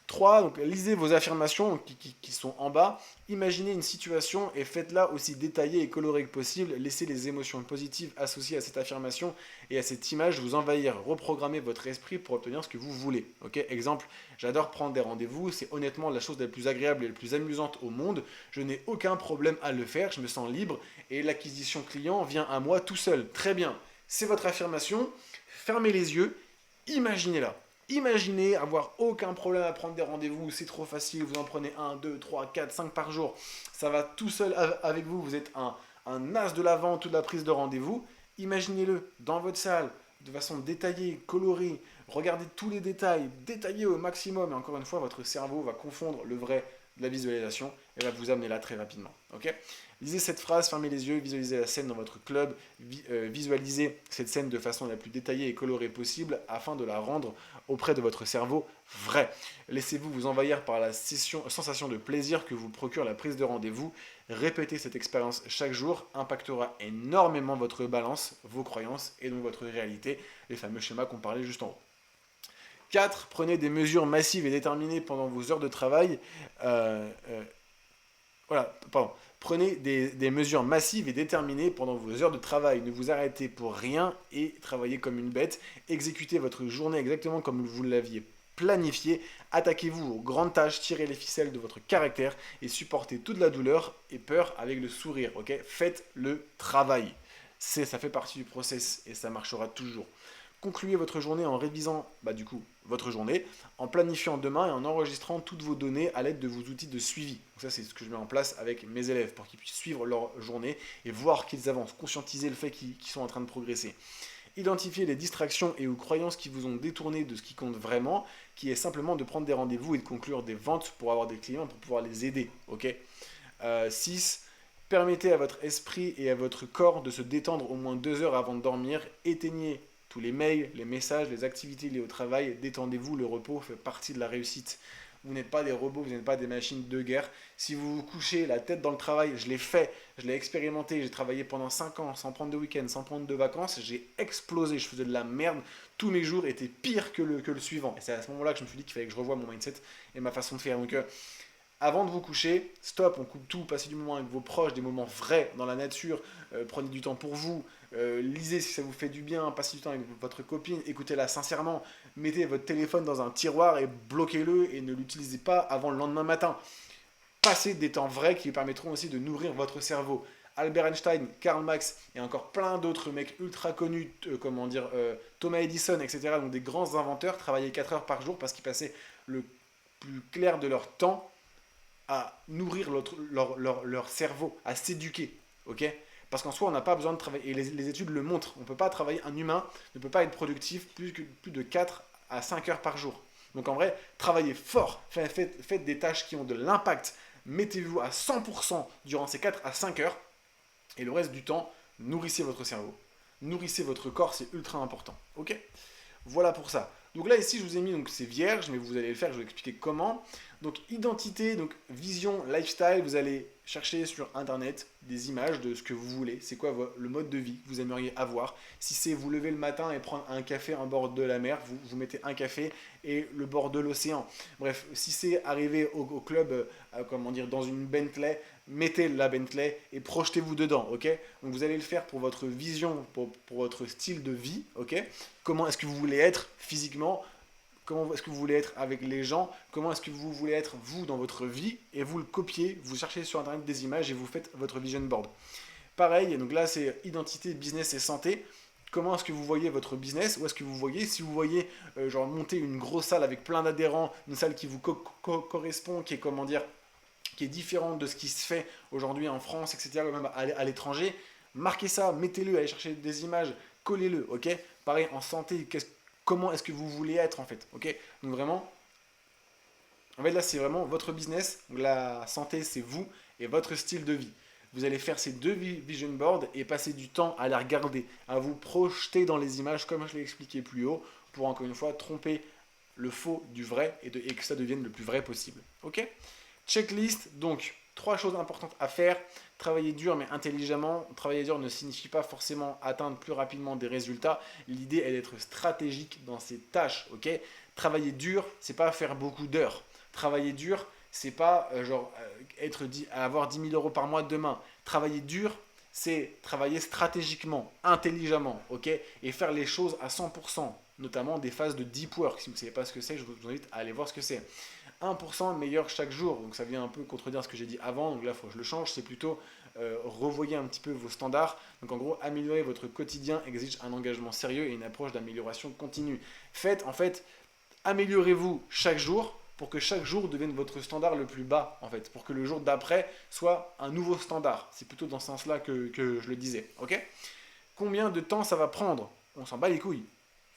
3. Donc, lisez vos affirmations qui sont en bas. Imaginez une situation et faites-la aussi détaillée et colorée que possible. Laissez les émotions positives associées à cette affirmation et à cette image vous envahir. Reprogrammez votre esprit pour obtenir ce que vous voulez. Ok. Exemple, j'adore prendre des rendez-vous. C'est honnêtement la chose la plus agréable et la plus amusante au monde. Je n'ai aucun problème à le faire. Je me sens libre et l'acquisition client vient à moi tout seul. Très bien. C'est votre affirmation. Fermez les yeux. Imaginez-la. Imaginez avoir aucun problème à prendre des rendez-vous, c'est trop facile, vous en prenez 1, 2, 3, 4, 5 par jour, ça va tout seul avec vous, vous êtes un as de la vente ou de la prise de rendez-vous. Imaginez-le dans votre salle, de façon détaillée, colorée, regardez tous les détails, détaillez au maximum, et encore une fois, votre cerveau va confondre le vrai de la visualisation et va vous amener là très rapidement. Ok. Lisez cette phrase, fermez les yeux, visualisez la scène dans votre club, visualisez cette scène de façon la plus détaillée et colorée possible afin de la rendre auprès de votre cerveau vraie. Laissez-vous vous envahir par la sensation de plaisir que vous procure la prise de rendez-vous. Répétez cette expérience chaque jour, impactera énormément votre balance, vos croyances et donc votre réalité, les fameux schémas qu'on parlait juste en haut. 4. Prenez des mesures massives et déterminées pendant vos heures de travail. Prenez des mesures massives et déterminées pendant vos heures de travail. Ne vous arrêtez pour rien et travaillez comme une bête. Exécutez votre journée exactement comme vous l'aviez planifié. Attaquez-vous aux grandes tâches, tirez les ficelles de votre caractère et supportez toute la douleur et peur avec le sourire. Okay. Faites le travail. Ça fait partie du process et ça marchera toujours. Concluez votre journée en révisant votre journée, en planifiant demain et en enregistrant toutes vos données à l'aide de vos outils de suivi. Donc ça, c'est ce que je mets en place avec mes élèves pour qu'ils puissent suivre leur journée et voir qu'ils avancent, conscientiser le fait qu'ils sont en train de progresser. Identifiez les distractions et ou croyances qui vous ont détourné de ce qui compte vraiment, qui est simplement de prendre des rendez-vous et de conclure des ventes pour avoir des clients, pour pouvoir les aider. Okay. 6. Permettez à votre esprit et à votre corps de se détendre au moins 2 heures avant de dormir. Éteignez tous les mails, les messages, les activités liées au travail, détendez-vous, le repos fait partie de la réussite. Vous n'êtes pas des robots, vous n'êtes pas des machines de guerre. Si vous vous couchez la tête dans le travail, je l'ai fait, je l'ai expérimenté, j'ai travaillé pendant 5 ans sans prendre de week-end, sans prendre de vacances, j'ai explosé, je faisais de la merde, tous mes jours étaient pires que le suivant. Et c'est à ce moment-là que je me suis dit qu'il fallait que je revoie mon mindset et ma façon de faire. Donc avant de vous coucher, stop, on coupe tout, passez du moment avec vos proches, des moments vrais dans la nature, prenez du temps pour vous, lisez si ça vous fait du bien, passez du temps avec votre copine, écoutez-la sincèrement, mettez votre téléphone dans un tiroir et bloquez-le et ne l'utilisez pas avant le lendemain matin. Passez des temps vrais qui vous permettront aussi de nourrir votre cerveau. Albert Einstein, Karl Marx et encore plein d'autres mecs ultra connus, Thomas Edison, etc., donc des grands inventeurs, travaillaient 4 heures par jour parce qu'ils passaient le plus clair de leur temps à nourrir leur cerveau, à s'éduquer, ok. Parce qu'en soi, on n'a pas besoin de travailler, et les études le montrent, on ne peut pas travailler, un humain ne peut pas être productif plus de 4 à 5 heures par jour. Donc en vrai, travaillez fort, faites des tâches qui ont de l'impact, mettez-vous à 100% durant ces 4 à 5 heures, et le reste du temps, nourrissez votre cerveau, nourrissez votre corps, c'est ultra important, ok. Voilà pour ça. Donc là, ici, je vous ai mis, donc c'est vierge, mais vous allez le faire, je vais vous expliquer comment. Donc identité, donc vision, lifestyle, vous allez chercher sur internet des images de ce que vous voulez, c'est quoi le mode de vie que vous aimeriez avoir. Si c'est vous lever le matin et prendre un café en bord de la mer, vous mettez un café et le bord de l'océan. Bref, si c'est arriver au club, dans une Bentley, mettez la Bentley et projetez-vous dedans, ok. Donc vous allez le faire pour votre vision, pour votre style de vie, ok. Comment est-ce que vous voulez être physiquement ? Comment est-ce que vous voulez être avec les gens? Comment est-ce que vous voulez être vous dans votre vie? Et vous le copiez, vous cherchez sur internet des images et vous faites votre vision board. Pareil, donc là c'est identité, business et santé. comment est-ce que vous voyez votre business, où est-ce que vous voyez, si vous voyez genre monter une grosse salle avec plein d'adhérents, une salle qui vous correspond, qui est comment dire, qui est différente de ce qui se fait aujourd'hui en France, etc., même à l'étranger, marquez ça, mettez-le, allez chercher des images, collez-le, ok. Pareil, en santé, comment est-ce que vous voulez être, en fait, ok. Donc vraiment, en fait, là, c'est vraiment votre business, donc la santé, c'est vous, et votre style de vie. Vous allez faire ces deux vision boards et passer du temps à les regarder, à vous projeter dans les images, comme je l'ai expliqué plus haut, pour encore une fois tromper le faux du vrai et que ça devienne le plus vrai possible, ok. Checklist, donc 3 choses importantes à faire. Travailler dur mais intelligemment. Travailler dur ne signifie pas forcément atteindre plus rapidement des résultats. L'idée est d'être stratégique dans ses tâches, ok. Travailler dur, c'est pas faire beaucoup d'heures. Travailler dur, c'est pas avoir 10 000 euros par mois demain. Travailler dur, c'est travailler stratégiquement, intelligemment, ok, et faire les choses à 100%, notamment des phases de deep work. Si vous ne savez pas ce que c'est, je vous invite à aller voir ce que c'est. 1% meilleur chaque jour, donc ça vient un peu contredire ce que j'ai dit avant, donc là il faut que je le change, c'est plutôt revoyez un petit peu vos standards, donc en gros améliorer votre quotidien exige un engagement sérieux et une approche d'amélioration continue. Faites en fait, améliorez-vous chaque jour pour que chaque jour devienne votre standard le plus bas en fait, pour que le jour d'après soit un nouveau standard, c'est plutôt dans ce sens là que je le disais, ok. Combien de temps ça va prendre? On s'en bat les couilles.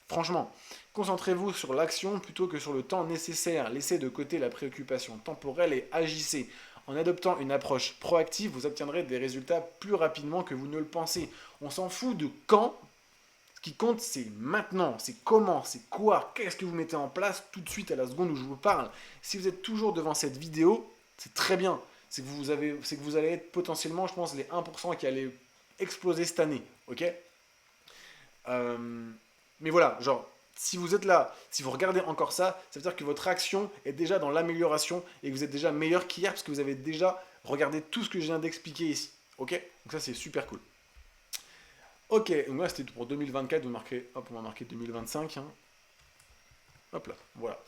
Franchement, concentrez-vous sur l'action plutôt que sur le temps nécessaire. Laissez de côté la préoccupation temporelle et agissez. En adoptant une approche proactive, vous obtiendrez des résultats plus rapidement que vous ne le pensez. On s'en fout de quand. Ce qui compte, c'est maintenant, c'est comment, c'est quoi, qu'est-ce que vous mettez en place tout de suite à la seconde où je vous parle. Si vous êtes toujours devant cette vidéo, c'est très bien. C'est que vous allez être potentiellement, je pense, les 1% qui allaient exploser cette année. Ok. Mais voilà, genre, si vous êtes là, si vous regardez encore ça, ça veut dire que votre action est déjà dans l'amélioration et que vous êtes déjà meilleur qu'hier parce que vous avez déjà regardé tout ce que je viens d'expliquer ici. Ok. Donc ça, c'est super cool. Ok, donc là, c'était pour 2024. Hop, on va marquer 2025. Hein. Hop là, voilà.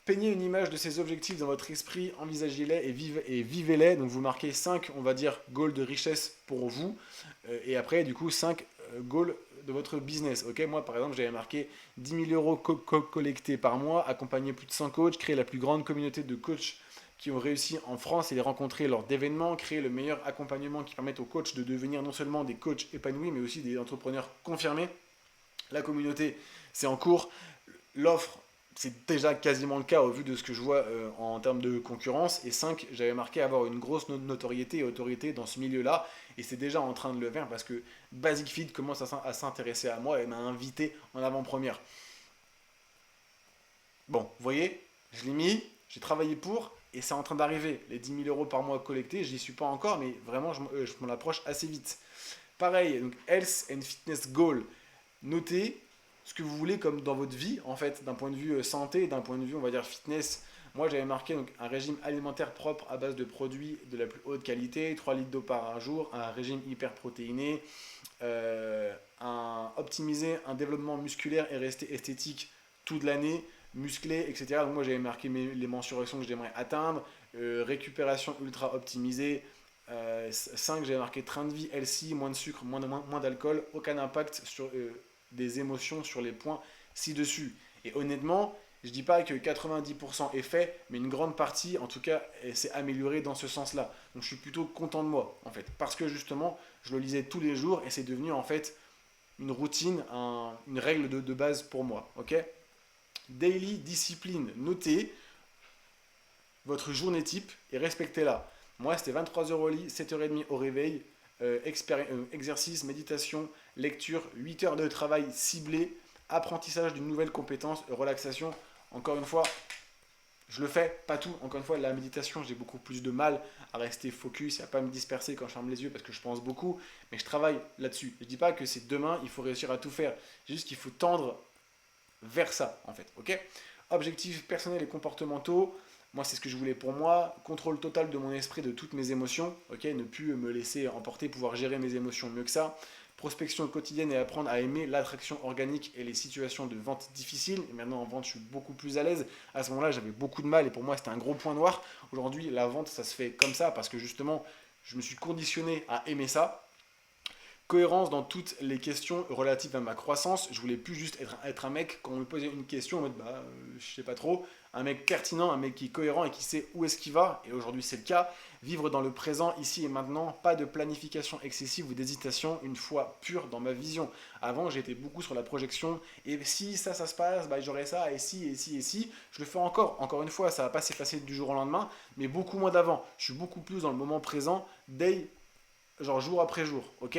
Peignez une image de ces objectifs dans votre esprit, envisagez-les et vivez-les. Donc vous marquez 5, on va dire, goals de richesse pour vous. Et après, du coup, 5 goals de votre business. Ok, moi, par exemple, j'avais marqué 10 000 euros collectés par mois, accompagner plus de 100 coachs, créer la plus grande communauté de coachs qui ont réussi en France et les rencontrer lors d'événements, créer le meilleur accompagnement qui permette aux coachs de devenir non seulement des coachs épanouis, mais aussi des entrepreneurs confirmés. La communauté, c'est en cours. L'offre, c'est déjà quasiment le cas au vu de ce que je vois en termes de concurrence. Et 5, j'avais marqué avoir une grosse notoriété et autorité dans ce milieu-là. Et c'est déjà en train de le faire parce que Basic Fit commence à s'intéresser à moi et m'a invité en avant-première. Bon, vous voyez, je l'ai mis, j'ai travaillé pour, et c'est en train d'arriver. Les 10 000 euros par mois collectés, j'y suis pas encore, mais vraiment, je m'en approche assez vite. Pareil, donc Health and Fitness Goal. Notez ce que vous voulez comme dans votre vie, en fait, d'un point de vue santé, d'un point de vue, on va dire, fitness. Moi, j'avais marqué donc, un régime alimentaire propre à base de produits de la plus haute qualité, 3 litres d'eau par jour, un régime hyper protéiné, optimiser un développement musculaire et rester esthétique toute l'année, musclé, etc. Donc moi, j'avais marqué les mensurations que j'aimerais atteindre, récupération ultra optimisée, 5, j'avais marqué train de vie healthy, moins de sucre, moins d'alcool, aucun impact sur des émotions sur les points ci-dessus. Et honnêtement, je dis pas que 90% est fait, mais une grande partie, en tout cas, s'est améliorée dans ce sens-là. Donc je suis plutôt content de moi, en fait. Parce que justement, je le lisais tous les jours et c'est devenu, en fait, une routine, une règle de base pour moi. Ok. Daily discipline. Notez votre journée type et respectez-la. Moi, c'était 23h au lit, 7h30 au réveil, exercice, méditation, lecture, 8 heures de travail ciblé, apprentissage d'une nouvelle compétence, relaxation. Encore une fois, je le fais, pas tout. Encore une fois, la méditation, j'ai beaucoup plus de mal à rester focus et à pas me disperser quand je ferme les yeux parce que je pense beaucoup. Mais je travaille là-dessus. Je dis pas que c'est demain, il faut réussir à tout faire. C'est juste qu'il faut tendre vers ça, en fait. Ok. Objectifs personnels et comportementaux. Moi, c'est ce que je voulais pour moi. Contrôle total de mon esprit, de toutes mes émotions. Ok, ne plus me laisser emporter, pouvoir gérer mes émotions mieux que ça. Prospection quotidienne et apprendre à aimer l'attraction organique et les situations de vente difficiles. Et maintenant, en vente, je suis beaucoup plus à l'aise. À ce moment-là, j'avais beaucoup de mal et pour moi, c'était un gros point noir. Aujourd'hui, la vente, ça se fait comme ça parce que justement, je me suis conditionné à aimer ça. Cohérence dans toutes les questions relatives à ma croissance. Je voulais plus juste être un mec, quand on me posait une question en mode je sais pas trop, un mec pertinent, un mec qui est cohérent et qui sait où est-ce qu'il va. Et aujourd'hui c'est le cas. Vivre dans le présent, ici et maintenant, pas de planification excessive ou d'hésitation, une foi pure dans ma vision. Avant j'étais beaucoup sur la projection, et si ça se passe, j'aurai ça, et si, et si, et si. Je le fais encore une fois, ça va pas s'effacer du jour au lendemain, mais beaucoup moins d'avant. Je suis beaucoup plus dans le moment présent, genre jour après jour, ok?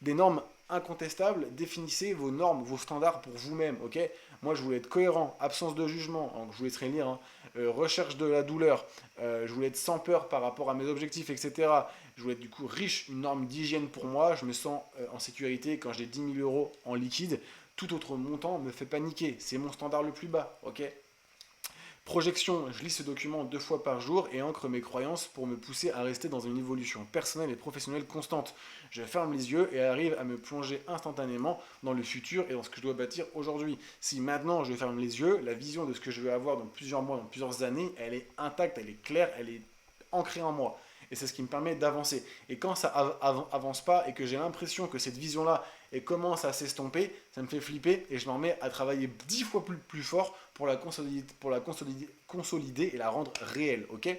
Des normes incontestables, définissez vos normes, vos standards pour vous-même, ok? Moi, je voulais être cohérent, absence de jugement, donc je vous laisserai lire, hein, recherche de la douleur, je voulais être sans peur par rapport à mes objectifs, etc. Je voulais être du coup riche, une norme d'hygiène pour moi, je me sens en sécurité quand j'ai 10 000 euros en liquide, tout autre montant me fait paniquer, c'est mon standard le plus bas, ok? Projection, je lis ce document 2 fois par jour et ancre mes croyances pour me pousser à rester dans une évolution personnelle et professionnelle constante. Je ferme les yeux et arrive à me plonger instantanément dans le futur et dans ce que je dois bâtir aujourd'hui. Si maintenant je ferme les yeux, la vision de ce que je veux avoir dans plusieurs mois, dans plusieurs années, elle est intacte, elle est claire, elle est ancrée en moi. Et c'est ce qui me permet d'avancer. Et quand ça avance pas et que j'ai l'impression que cette vision-là commence à s'estomper, ça me fait flipper et je m'en mets à travailler 10 fois plus fort pour la consolider et la rendre réelle. Ok?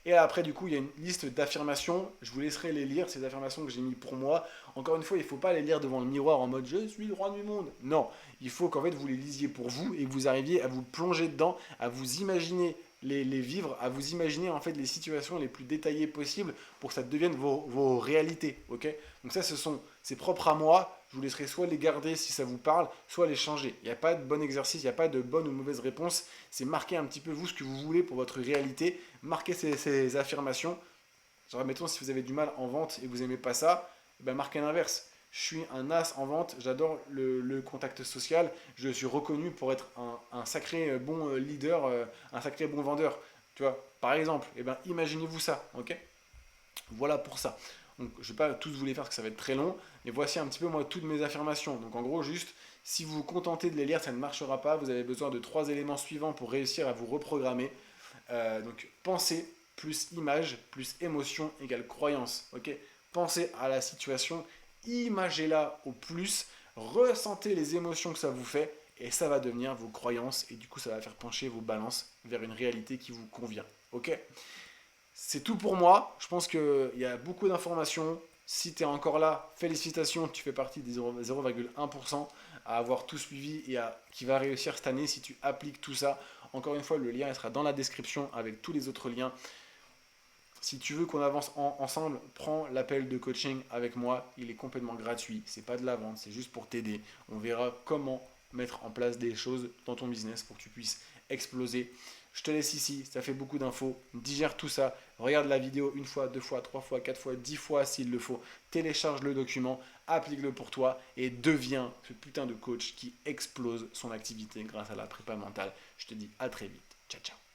Et après, du coup, il y a une liste d'affirmations. Je vous laisserai les lire, ces affirmations que j'ai mis pour moi. Encore une fois, il ne faut pas les lire devant le miroir en mode je suis le roi du monde. Non, il faut qu'en fait vous les lisiez pour vous et que vous arriviez à vous plonger dedans, à vous imaginer les vivre, à vous imaginer en fait les situations les plus détaillées possibles pour que ça devienne vos réalités. Ok? Donc ça, c'est propre à moi. Je vous laisserai soit les garder si ça vous parle, soit les changer. Il n'y a pas de bon exercice, il n'y a pas de bonne ou mauvaise réponse. C'est marquer un petit peu vous ce que vous voulez pour votre réalité. Marquez ces affirmations. Genre, mettons, si vous avez du mal en vente et vous n'aimez pas ça, marquez l'inverse. Je suis un as en vente, j'adore le contact social, je suis reconnu pour être un sacré bon leader, un sacré bon vendeur. Tu vois, par exemple, imaginez-vous ça, ok? Voilà pour ça. Donc, je ne vais pas tous vous les faire parce que ça va être très long, mais voici un petit peu moi toutes mes affirmations. Donc en gros, juste, si vous vous contentez de les lire, ça ne marchera pas. Vous avez besoin de 3 éléments suivants pour réussir à vous reprogrammer. Donc pensée plus image plus émotion égale croyance. Ok? Pensez à la situation, imagez-la au plus, ressentez les émotions que ça vous fait et ça va devenir vos croyances et du coup ça va faire pencher vos balances vers une réalité qui vous convient. Ok? C'est tout pour moi. Je pense qu'il y a beaucoup d'informations. Si tu es encore là, félicitations, tu fais partie des 0,1% à avoir tout suivi et qui va réussir cette année si tu appliques tout ça. Encore une fois, le lien sera dans la description avec tous les autres liens. Si tu veux qu'on avance ensemble, prends l'appel de coaching avec moi. Il est complètement gratuit. C'est pas de la vente, c'est juste pour t'aider. On verra comment mettre en place des choses dans ton business pour que tu puisses exploser. Je te laisse ici, ça fait beaucoup d'infos. Digère tout ça. Regarde la vidéo 1 fois, 2 fois, 3 fois, 4 fois, 10 fois s'il le faut. Télécharge le document, applique-le pour toi et deviens ce putain de coach qui explose son activité grâce à la prépa mentale. Je te dis à très vite. Ciao, ciao.